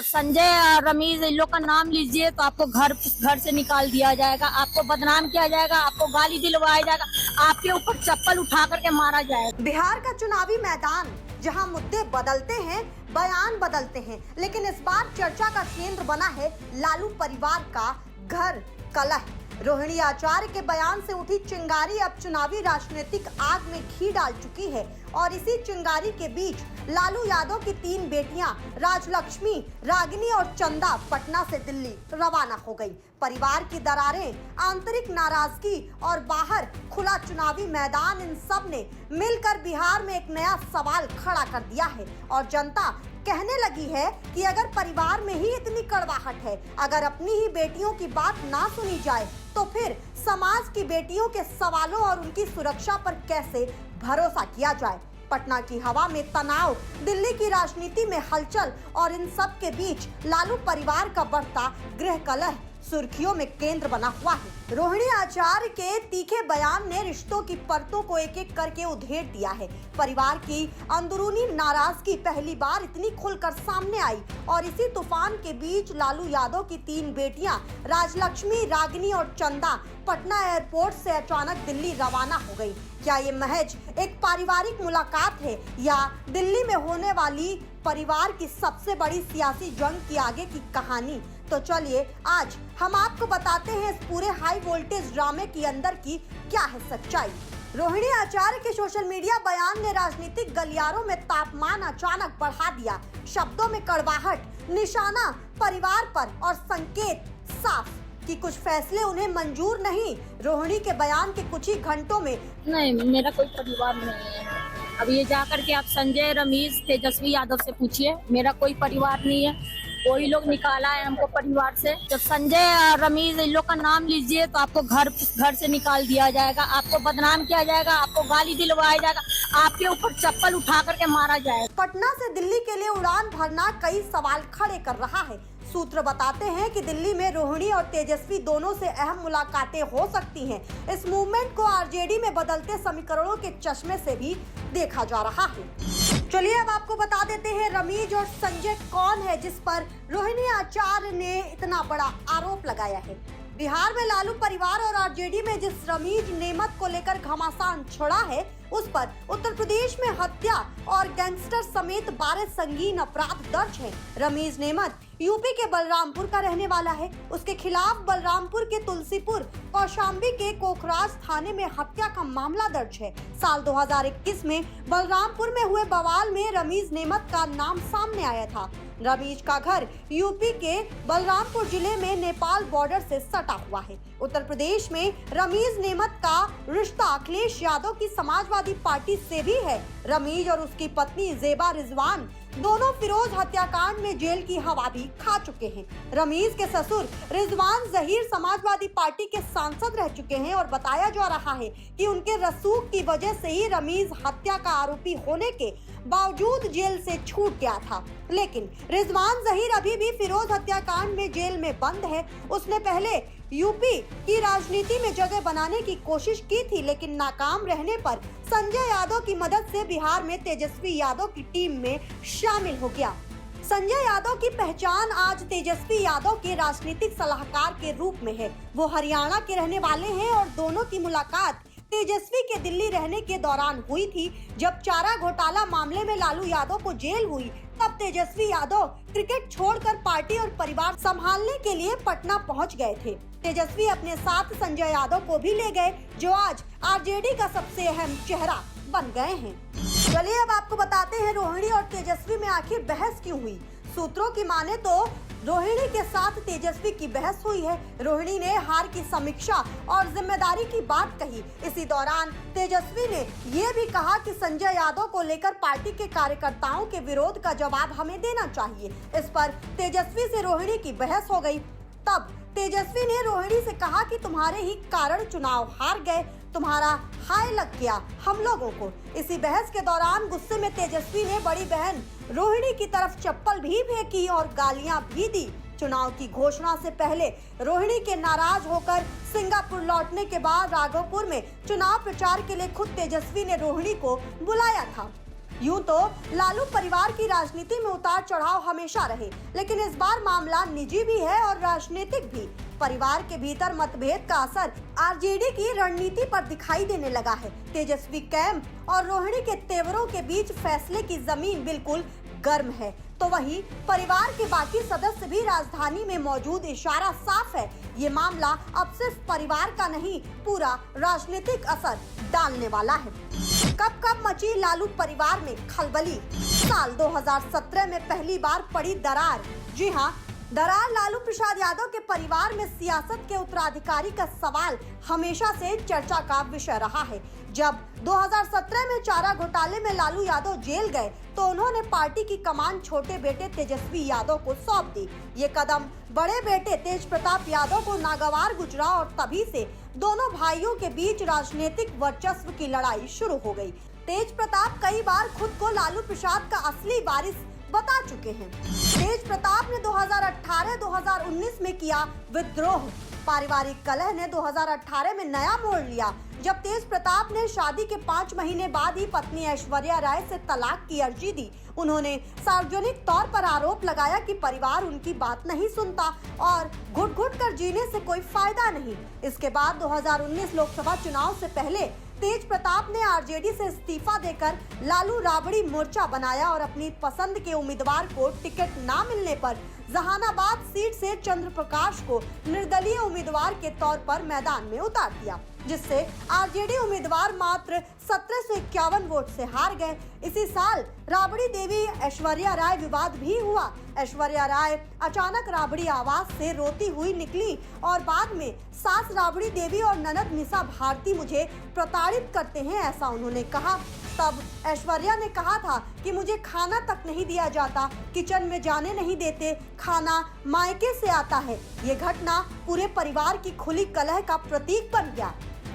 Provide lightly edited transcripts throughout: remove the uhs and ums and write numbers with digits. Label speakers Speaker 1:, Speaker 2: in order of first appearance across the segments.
Speaker 1: संजय और रमीज इन लोग का नाम लीजिए तो आपको घर से निकाल दिया जाएगा, आपको बदनाम किया जाएगा, आपको गाली दिलवाया जाएगा, आपके ऊपर चप्पल उठा करके मारा जाएगा।
Speaker 2: बिहार का चुनावी मैदान जहां मुद्दे बदलते हैं, बयान बदलते हैं, लेकिन इस बार चर्चा का केंद्र बना है लालू परिवार का घर कलह। रोहिणी आचार्य के बयान से उठी चिंगारी अब चुनावी राजनीतिक आग में घी डाल चुकी है और इसी चिंगारी के बीच लालू यादव की 3 बेटियां राजलक्ष्मी, रागिनी और चंदा पटना से दिल्ली रवाना हो गई। परिवार की दरारें, आंतरिक नाराजगी और बाहर खुला चुनावी मैदान, इन सब ने मिलकर बिहार में एक नया सवाल खड़ा कर दिया है और जनता कहने लगी है कि अगर परिवार में ही इतनी कड़वाहट है, अगर अपनी ही बेटियों की बात ना सुनी जाए तो फिर समाज की बेटियों के सवालों और उनकी सुरक्षा पर कैसे भरोसा किया जाए। पटना की हवा में तनाव, दिल्ली की राजनीति में हलचल और इन सब के बीच लालू परिवार का बढ़ता गृह कलह सुर्खियों में केंद्र बना हुआ है। रोहिणी आचार्य के तीखे बयान ने रिश्तों की परतों को एक एक करके उधेड़ दिया है। परिवार की अंदरूनी नाराजगी पहली बार इतनी खुलकर सामने आई और इसी तूफान के बीच लालू यादव की 3 बेटियां राजलक्ष्मी, रागिनी और चंदा पटना एयरपोर्ट से अचानक दिल्ली रवाना हो गई। क्या ये महज एक पारिवारिक मुलाकात है या दिल्ली में होने वाली परिवार की सबसे बड़ी सियासी जंग की आगे की कहानी? तो चलिए आज हम आपको बताते हैं इस पूरे हाई वोल्टेज ड्रामे की अंदर की क्या है सच्चाई। रोहिणी आचार्य के सोशल मीडिया बयान ने राजनीतिक गलियारों में तापमान अचानक बढ़ा दिया। शब्दों में कड़वाहट, निशाना परिवार पर और संकेत साफ कि कुछ फैसले उन्हें मंजूर नहीं। रोहिणी के बयान के कुछ ही घंटों में
Speaker 1: नहीं, मेरा कोई परिवार नहीं है। अब ये जाकर के आप संजय, रमीज, तेजस्वी यादव से पूछिए, मेरा कोई परिवार नहीं है। कोई लोग निकाला है हमको परिवार से। जब संजय और रमीज इन लोग का नाम लीजिए तो आपको घर से निकाल दिया जाएगा, आपको बदनाम किया जाएगा, आपको गाली दिलवाया जाएगा, आपके ऊपर चप्पल उठा करके मारा जाएगा।
Speaker 2: पटना से दिल्ली के लिए उड़ान भरना कई सवाल खड़े कर रहा है। सूत्र बताते हैं कि दिल्ली में रोहिणी और तेजस्वी दोनों से अहम मुलाकातें हो सकती हैं। इस मूवमेंट को आरजेडी में बदलते समीकरणों के चश्मे से भी देखा जा रहा है। चलिए अब आपको बता देते हैं रमीज और संजय कौन है जिस पर रोहिणी आचार्य ने इतना बड़ा आरोप लगाया है। बिहार में लालू परिवार और आरजेडी में जिस रमीज नेमत को लेकर घमासान छिड़ा है, उस पर उत्तर प्रदेश में हत्या और गैंगस्टर समेत 12 संगीन अपराध दर्ज हैं। रमीज नेमत यूपी के बलरामपुर का रहने वाला है। उसके खिलाफ बलरामपुर के तुलसीपुर, कौशाम्बी के कोखराज थाने में हत्या का मामला दर्ज है। साल 2021 में बलरामपुर में हुए बवाल में रमीज नेमत का नाम सामने आया था। रमीज का घर यूपी के बलरामपुर जिले में नेपाल बॉर्डर से सटा हुआ है। उत्तर प्रदेश में रमीज नेमत का रिश्ता अखिलेश यादव की समाजवादी पार्टी से भी है। रमीज और उसकी पत्नी जेबा रिजवान दोनों फिरोज हत्याकांड में जेल की हवा भी खा चुके हैं। रमीज के ससुर रिजवान जहीर समाजवादी पार्टी के सांसद रह चुके हैं और बताया जा रहा है कि उनके रसूख की वजह से ही रमीज हत्या का आरोपी होने के बावजूद जेल से छूट गया था। लेकिन रिजवान जहीर अभी भी फिरोज हत्याकांड में जेल में बंद है। उसने पहले यूपी की राजनीति में जगह बनाने की कोशिश की थी, लेकिन नाकाम रहने पर संजय यादव की मदद से बिहार में तेजस्वी यादव की टीम में शामिल हो गया। संजय यादव की पहचान आज तेजस्वी यादव के राजनीतिक सलाहकार के रूप में है। वो हरियाणा के रहने वाले हैं और दोनों की मुलाकात तेजस्वी के दिल्ली रहने के दौरान हुई थी। जब चारा घोटाला मामले में लालू यादव को जेल हुई, तब तेजस्वी यादव क्रिकेट छोड़कर पार्टी और परिवार संभालने के लिए पटना पहुंच गए थे। तेजस्वी अपने साथ संजय यादव को भी ले गए, जो आज आरजेडी का सबसे अहम चेहरा बन गए हैं। चलिए अब आपको बताते हैं रोहिणी और तेजस्वी में आखिर बहस क्यों हुई। सूत्रों की माने तो रोहिणी के साथ तेजस्वी की बहस हुई है। रोहिणी ने हार की समीक्षा और जिम्मेदारी की बात कही। इसी दौरान तेजस्वी ने ये भी कहा कि संजय यादव को लेकर पार्टी के कार्यकर्ताओं के विरोध का जवाब हमें देना चाहिए। इस पर तेजस्वी से रोहिणी की बहस हो गई। तब तेजस्वी ने रोहिणी से कहा कि तुम्हारे ही कारण चुनाव हार गए, तुम्हारा हाय लग गया हम लोगों को। इसी बहस के दौरान गुस्से में तेजस्वी ने बड़ी बहन रोहिणी की तरफ चप्पल भी फेंकी और गालियां भी दी। चुनाव की घोषणा से पहले रोहिणी के नाराज होकर सिंगापुर लौटने के बाद राघोपुर में चुनाव प्रचार के लिए खुद तेजस्वी ने रोहिणी को बुलाया था। यूं तो लालू परिवार की राजनीति में उतार चढ़ाव हमेशा रहे, लेकिन इस बार मामला निजी भी है और राजनीतिक भी। परिवार के भीतर मतभेद का असर आरजेडी की रणनीति पर दिखाई देने लगा है। तेजस्वी कैंप और रोहिणी के तेवरों के बीच फैसले की जमीन बिल्कुल गर्म है, तो वहीं परिवार के बाकी सदस्य भी राजधानी में मौजूद। इशारा साफ है, ये मामला अब सिर्फ परिवार का नहीं, पूरा राजनीतिक असर डालने वाला है। कब मची लालू परिवार में खलबली। साल 2017 में पहली बार पड़ी दरार। जी हाँ, दरार लालू प्रसाद यादव के परिवार में सियासत के उत्तराधिकारी का सवाल हमेशा से चर्चा का विषय रहा है। जब 2017 में चारा घोटाले में लालू यादव जेल गए तो उन्होंने पार्टी की कमान छोटे बेटे तेजस्वी यादव को सौंप दी। ये कदम बड़े बेटे तेज प्रताप यादव को नागवार गुजरा और तभी से दोनों भाइयों के बीच राजनीतिक वर्चस्व की लड़ाई शुरू हो गई। तेज प्रताप कई बार खुद को लालू प्रसाद का असली वारिस बता चुके हैं। तेज प्रताप ने 2018-2019 में किया विद्रोह। पारिवारिक कलह ने 2018 में नया मोड़ लिया, जब तेज प्रताप ने शादी के 5 महीने बाद ही पत्नी ऐश्वर्या राय से तलाक की अर्जी दी। उन्होंने सार्वजनिक तौर पर आरोप लगाया कि परिवार उनकी बात नहीं सुनता और घुट-घुट कर जीने से कोई फायदा नहीं। इसके बाद 2019 लोकसभा चुनाव से पहले तेज प्रताप ने आरजेडी से इस्तीफा देकर लालू राबड़ी मोर्चा बनाया और अपनी पसंद के उम्मीदवार को टिकट ना मिलने पर जहानाबाद सीट से चंद्र प्रकाश को निर्दलीय उम्मीदवार के तौर पर मैदान में उतार दिया, जिससे आरजेडी उम्मीदवार मात्र 1751 वोट से हार गए। इसी साल राबड़ी देवी ऐश्वर्या राय विवाद भी हुआ। ऐश्वर्या राय अचानक राबड़ी आवास से रोती हुई निकली और बाद में सास राबड़ी देवी और ननद निशा भारती मुझे प्रताड़ित करते हैं, ऐसा उन्होंने कहा। तब ऐश्वर्या ने कहा था कि मुझे खाना तक नहीं दिया जाता, किचन में जाने नहीं देते, खाना मायके से आता है। ये घटना पूरे परिवार की खुली कलह का प्रतीक बन गया।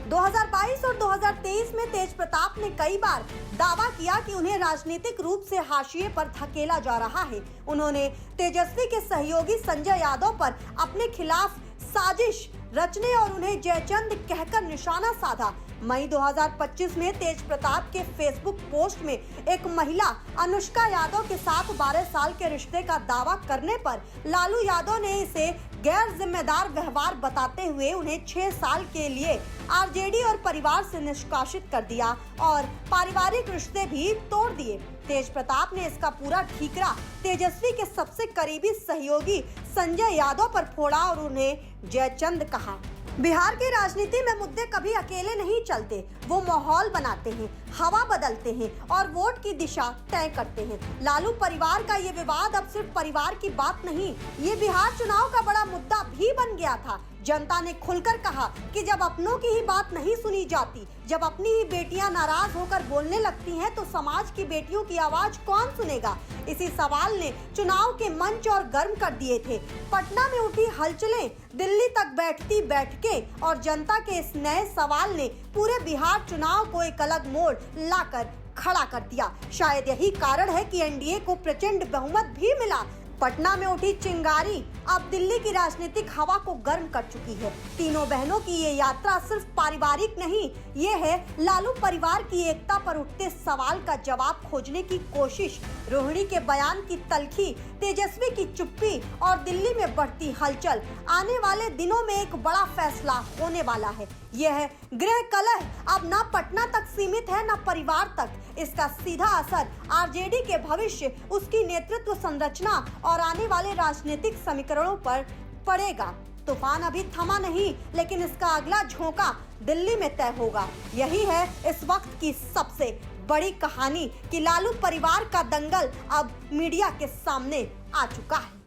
Speaker 2: 2022 और 2023 में तेज प्रताप ने कई बार दावा किया कि उन्हें राजनीतिक रूप से हाशिए पर धकेला जा रहा है। उन्होंने तेजस्वी के सहयोगी संजय यादव पर अपने खिलाफ साजिश रचने और उन्हें जयचंद कहकर निशाना साधा। मई 2025 में तेज प्रताप के फेसबुक पोस्ट में एक महिला अनुष्का यादव के साथ 12 साल के रिश्ते का दावा करने पर लालू यादव ने इसे गैर जिम्मेदार व्यवहार बताते हुए उन्हें 6 साल के लिए आरजेडी और परिवार से निष्कासित कर दिया और पारिवारिक रिश्ते भी तोड़ दिए। तेज प्रताप ने इसका पूरा ठीकरा तेजस्वी के सबसे करीबी सहयोगी संजय यादव पर फोड़ा और उन्हें जयचंद कहा। बिहार की राजनीति में मुद्दे कभी अकेले नहीं चलते, वो माहौल बनाते हैं, हवा बदलते हैं और वोट की दिशा तय करते हैं। लालू परिवार का ये विवाद अब सिर्फ परिवार की बात नहीं, ये बिहार चुनाव का बड़ा मुद्दा भी बन गया था। जनता ने खुलकर कहा कि जब अपनों की ही बात नहीं सुनी जाती, जब अपनी ही बेटियां नाराज होकर बोलने लगती हैं, तो समाज की बेटियों की आवाज कौन सुनेगा? इसी सवाल ने चुनाव के मंच और गर्म कर दिए थे। पटना में उठी हलचलें दिल्ली तक बैठती बैठकें और जनता के इस नए सवाल ने पूरे बिहार चुनाव को एक अलग मोड़ लाकर खड़ा कर दिया। शायद यही कारण है कि एनडीए को प्रचंड बहुमत भी मिला। पटना में उठी चिंगारी अब दिल्ली की राजनीतिक हवा को गर्म कर चुकी है। तीनों बहनों की ये यात्रा सिर्फ पारिवारिक नहीं, ये है लालू परिवार की एकता पर उठते सवाल का जवाब खोजने की कोशिश। रोहिणी के बयान की तल्खी, तेजस्वी की चुप्पी और दिल्ली में बढ़ती हलचल, आने वाले दिनों में एक बड़ा फैसला होने वाला है। यह गृह कलह अब न पटना तक सीमित है न परिवार तक। इसका सीधा असर आरजेडी के भविष्य, उसकी नेतृत्व संरचना और आने वाले राजनीतिक समीकरणों पर पड़ेगा। तूफान अभी थमा नहीं, लेकिन इसका अगला झोंका दिल्ली में तय होगा। यही है इस वक्त की सबसे बड़ी कहानी कि लालू परिवार का दंगल अब मीडिया के सामने आ चुका है।